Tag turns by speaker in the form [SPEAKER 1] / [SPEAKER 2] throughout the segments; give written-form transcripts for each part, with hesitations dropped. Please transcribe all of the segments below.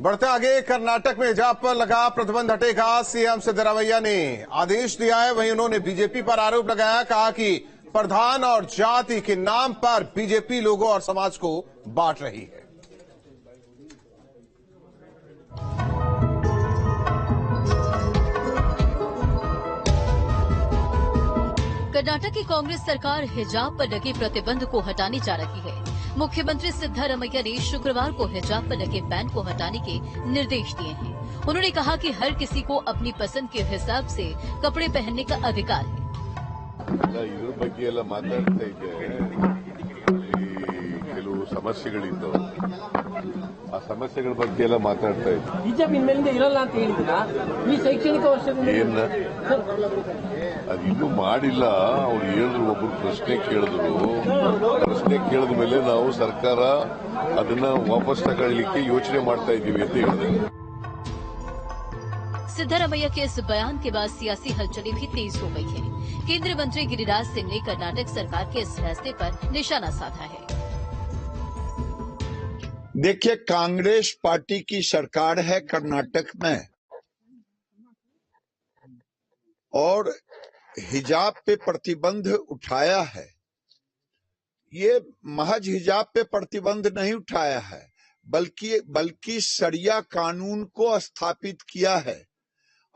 [SPEAKER 1] बढ़ते आगे, कर्नाटक में हिजाब पर लगा प्रतिबंध हटेगा। सीएम सिद्धरामैया ने आदेश दिया है। वहीं उन्होंने बीजेपी पर आरोप लगाया, कहा कि प्रधान और जाति के नाम पर बीजेपी लोगों और समाज को बांट रही है।
[SPEAKER 2] कर्नाटक की कांग्रेस सरकार हिजाब पर लगे प्रतिबंध को हटाने जा रही है। मुख्यमंत्री सिद्धरामैया ने शुक्रवार को हिजाब पर लगे बैन को हटाने के निर्देश दिए हैं। उन्होंने कहा कि हर किसी को अपनी पसंद के हिसाब से कपड़े पहनने का अधिकार है।
[SPEAKER 3] इधर ಬಗ್ಗೆ ಎಲ್ಲ ಮಾತಾಡ್ತಾ ಇದ್ದೆ, ಕೆಲವು ಸಮಸ್ಯೆಗಳಿದ್ದು ಆ ಸಮಸ್ಯೆಗಳ ಬಗ್ಗೆ ಎಲ್ಲ ಮಾತಾಡ್ತಾ ಇದ್ದೆ.
[SPEAKER 4] ಹಿಜಾಬ್ ಇನ್ಮೇಲಿಂದ ಇರಲ್ಲ ಅಂತ ಹೇಳಿದ್ರಾ ಈ ಶೈಕ್ಷಣಿಕ ವರ್ಷದಿಂದ?
[SPEAKER 3] ಅದು ಇನ್ನೂ ಮಾಡಿಲ್ಲ. ಅವ್ರು ಹೇಳಿದ್ರು, ಒಬ್ರು ಪ್ರಶ್ನೆ ಕೇಳಿದ್ರು. ಪ್ರಶ್ನೆ ಕೇಳಿದ ಮೇಲೆ ನಾವು ಸರ್ಕಾರ ಅದನ್ನ ವಾಪಸ್ ತಗೊಳ್ಳಿಕ್ಕೆ ಯೋಚನೆ ಮಾಡ್ತಾ ಇದ್ದೀವಿ ಅಂತ ಹೇಳಿದೆ।
[SPEAKER 2] सिद्धरामैया के इस बयान के बाद सियासी हलचलें भी तेज हो गई हैं। केंद्रीय मंत्री गिरिराज सिंह ने कर्नाटक सरकार के इस फैसले पर निशाना साधा है।
[SPEAKER 5] देखिए, कांग्रेस पार्टी की सरकार है कर्नाटक में और हिजाब पे प्रतिबंध उठाया है। ये महज हिजाब पे प्रतिबंध नहीं उठाया है, बल्कि शरिया कानून को स्थापित किया है।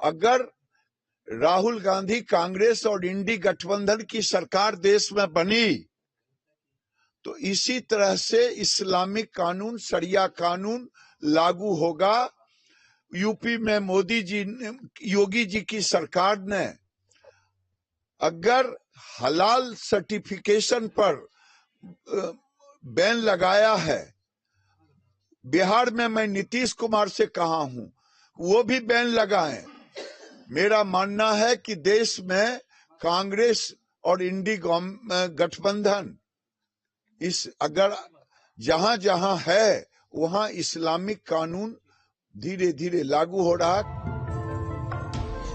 [SPEAKER 5] अगर राहुल गांधी कांग्रेस और इंडी गठबंधन की सरकार देश में बनी तो इसी तरह से इस्लामिक कानून, शरिया कानून लागू होगा। यूपी में योगी जी की सरकार ने अगर हलाल सर्टिफिकेशन पर बैन लगाया है, बिहार में मैं नीतीश कुमार से कहा हूं वो भी बैन लगाएं। मेरा मानना है कि देश में कांग्रेस और इंडी गठबंधन अगर जहां जहां है वहां इस्लामिक कानून धीरे धीरे लागू हो रहा है।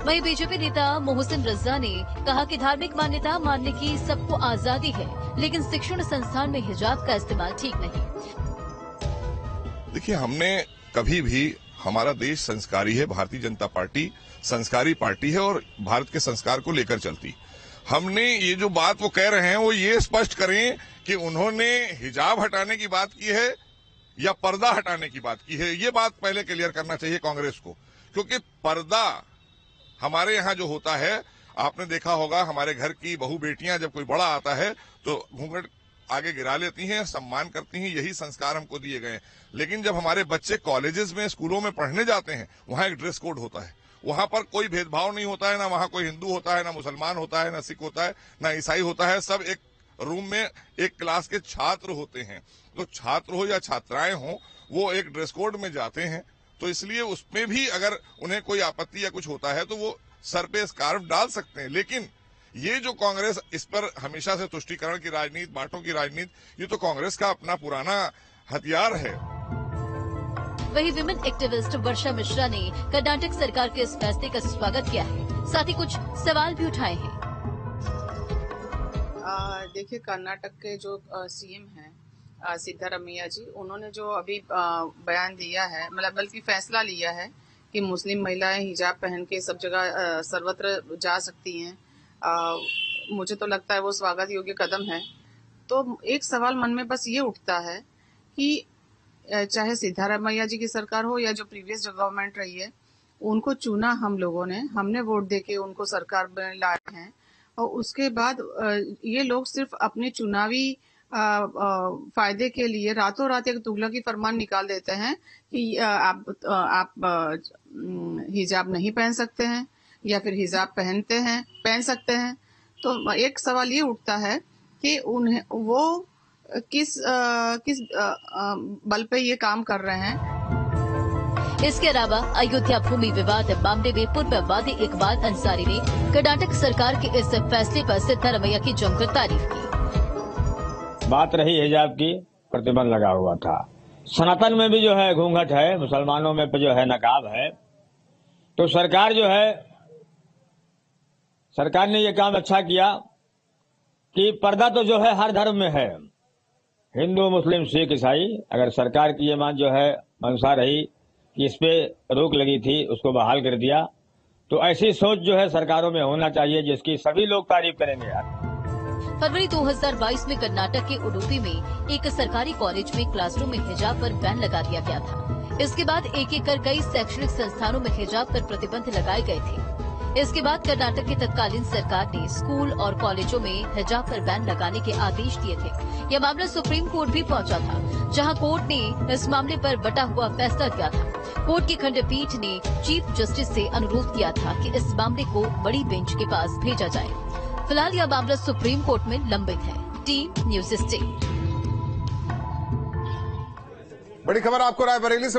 [SPEAKER 2] वहीं बीजेपी नेता मोहसिन रजा ने कहा कि धार्मिक मान्यता मानने की सबको आजादी है, लेकिन शिक्षण संस्थान में हिजाब का इस्तेमाल ठीक नहीं।
[SPEAKER 6] देखिए, हमने कभी भी, हमारा देश संस्कारी है, भारतीय जनता पार्टी संस्कारी पार्टी है और भारत के संस्कार को लेकर चलती। हमने ये जो बात वो कह रहे हैं वो ये स्पष्ट करें कि उन्होंने हिजाब हटाने की बात की है या पर्दा हटाने की बात की है। ये बात पहले क्लियर करना चाहिए कांग्रेस को, क्योंकि पर्दा हमारे यहाँ जो होता है, आपने देखा होगा, हमारे घर की बहू बेटियां जब कोई बड़ा आता है तो घूंघट आगे गिरा लेती हैं, सम्मान करती हैं, यही संस्कार हमको दिए गए। लेकिन जब हमारे बच्चे कॉलेजेस में, स्कूलों में पढ़ने जाते हैं, वहां एक ड्रेस कोड होता है। वहां पर कोई भेदभाव नहीं होता है, ना वहां कोई हिंदू होता है, ना मुसलमान होता है, ना सिख होता है, ना ईसाई होता है। सब एक रूम में एक क्लास के छात्र होते हैं। तो छात्र हो या छात्राएं हो, वो एक ड्रेस कोड में जाते हैं। तो इसलिए उसमें भी अगर उन्हें कोई आपत्ति या कुछ होता है तो वो सर पे स्कार्फ डाल सकते हैं। लेकिन ये जो कांग्रेस इस पर हमेशा से तुष्टीकरण की राजनीति, बांटों की राजनीति, ये तो कांग्रेस का अपना पुराना हथियार है।
[SPEAKER 2] वहीं विमेन एक्टिविस्ट वर्षा मिश्रा ने कर्नाटक सरकार के इस फैसले का स्वागत किया है, साथ ही कुछ सवाल भी उठाए हैं।
[SPEAKER 7] देखिए, कर्नाटक के जो सीएम हैं सिद्धरामैया जी, उन्होंने जो अभी बयान दिया है, मतलब बल्कि फैसला लिया है कि मुस्लिम महिलाएं हिजाब पहन के सब जगह सर्वत्र जा सकती हैं, मुझे तो लगता है वो स्वागत योग्य कदम है। तो एक सवाल मन में बस ये उठता है कि चाहे सिद्धरामैया जी की सरकार हो या जो प्रीवियस जो गवर्नमेंट रही है, उनको चुना हम लोगों ने, हमने वोट देके उनको सरकार में लाए हैं, और उसके बाद ये लोग सिर्फ अपने चुनावी फायदे के लिए रातों रात एक तुगलकी फरमान निकाल देते हैं कि आप हिजाब नहीं पहन सकते हैं या फिर हिजाब पहन सकते हैं। तो एक सवाल ये उठता है कि उन्हें वो किस बल पे ये काम कर रहे हैं।
[SPEAKER 2] इसके अलावा अयोध्या भूमि विवाद मामले में पूर्ववादी इकबाल अंसारी ने कर्नाटक सरकार के इस फैसले पर सिद्धरामैया की जमकर तारीफ की।
[SPEAKER 4] बात रही हिजाब की, प्रतिबंध लगा हुआ था। सनातन में भी जो है घूंघट है, मुसलमानों में जो है नकाब है। तो सरकार जो है, सरकार ने ये काम अच्छा किया कि पर्दा तो जो है हर धर्म में है, हिंदू, मुस्लिम, सिख, ईसाई। अगर सरकार की ये मान जो है मंशा रही कि इस पे रोक लगी थी उसको बहाल कर दिया। तो ऐसी सोच जो है सरकारों में होना चाहिए, जिसकी सभी लोग तारीफ करेंगे यार।
[SPEAKER 2] फरवरी 2022 में कर्नाटक के उडुपी में एक सरकारी कॉलेज में क्लासरूम में हिजाब पर बैन लगा दिया गया था। इसके बाद एक एक कर कई शैक्षणिक संस्थानों में हिजाब पर प्रतिबंध लगाए गए थे। इसके बाद कर्नाटक की तत्कालीन सरकार ने स्कूल और कॉलेजों में हिजाब पर बैन लगाने के आदेश दिए थे। यह मामला सुप्रीम कोर्ट भी पहुंचा था, जहां कोर्ट ने इस मामले पर बटा हुआ फैसला दिया था। कोर्ट की खंडपीठ ने चीफ जस्टिस से अनुरोध किया था कि इस मामले को बड़ी बेंच के पास भेजा जाए। फिलहाल यह मामला सुप्रीम कोर्ट में लंबित है। Team news state.
[SPEAKER 1] बड़ी खबर आपको रायबरेली से